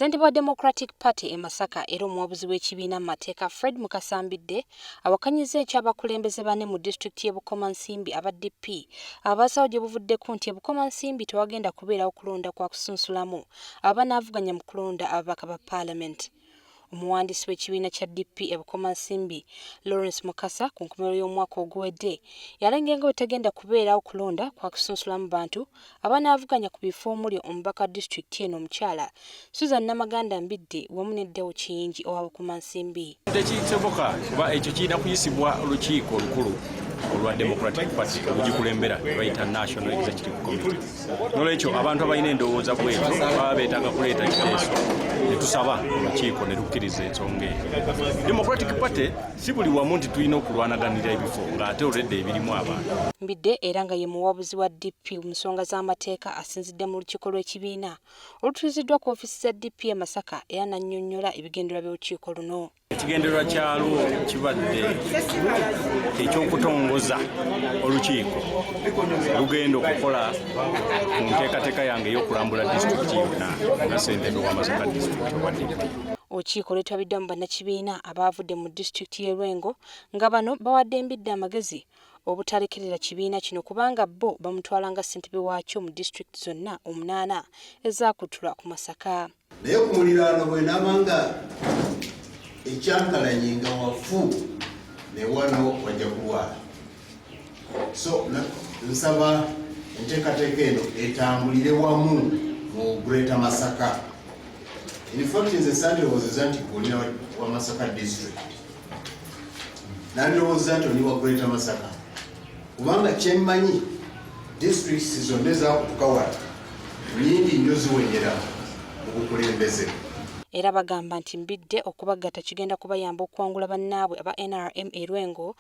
Ssentebe wa Democratic Party e Masaka era omuwabuzi w'ekibiina Masaka Fred Mukasa Mbidde awakanyizza ekyabakulembeze bane mu disitulikiti y'e Bukomansimbi aba DP abaasawo gye buvuddeko nti e Bukomansimbi tewagenda kubeerawo kulonda kwa kusunsulamu abanaavuganya mu kulonda ababaka ba Parliament. Omuwandiisi w'ekibiina kya DP e Bukomansimbi Lawrence Mukasa ku nkomerero y'omwaka oguwedde yalengera nga bwetagenda kubeerawo kulonda kwa kusunsulamu bantu abanaavuganya ku bifo omuli omubaka wa disitulikiti eno omukyala Susan Namaganda Mbidde wamu ne Deo Kiyingi owa Bukomansimbi. Tekisoboka kuba ekyo kirina kuyisibwa olukiiko olukulu olwa Democratic Party olugikulembera lwayita National Executive Committee. Nolwekyo abantu abalina endowooza bwetyo baba beetaaga kuleeta kiteeso ne tusaba olukiiko ne lukkiriza ensonga eyo. Democratic Party si buli wamu nti tulina okulwanaganira ebifo ng'ate olwedde ebirimu abantu. Mbidde era nga ye muwabuzi wa DP mu nsonga z'amateeka asinzidde mu lukiiko lw'ekibiina olutuuziddwa ku ofiisi za DP e Masaka era n'annyonnyola ebigendererwa by'olukiiko luno. Ekigendererwa kyalwo kibadde ekyokutongoza olukiiko lugenda okukola ku nteekateeka yange ey'okulambula disitulikiti yonna nga ssentebe wa Masaka disitulikiti owa DP. Olukiiko lwetabiddwamu bannakibiina abaavudde mu disitulikiti y'e Lwengo nga bano bawadde Mbidde amagezi obutalekerera kibiina kino kubanga bo bamutwala nga ssentebe waakyo mu disitulikiti zonna 8 ezaakuttulwa ku Masaka. Naye ku muliraano bwe naabanga ekyankalanye nga wafu ne wano wajja kulwala. So nsaba enteekateeka eno etambulire wamu mu Greater Masaka. In fact, nze sandirowoozeza nti olina wa Masaka district. Nandirowooza nti oli wa Greater Masaka. Kubanga kyemmanyi districts zonna ezaakutuka wano nnyingi nnyo ziwenyera mu bukulembeze. Era bagamba nti Mbidde okubagatta kigenda kubayamba okuwangula bannaabwe aba NRM e Lwengo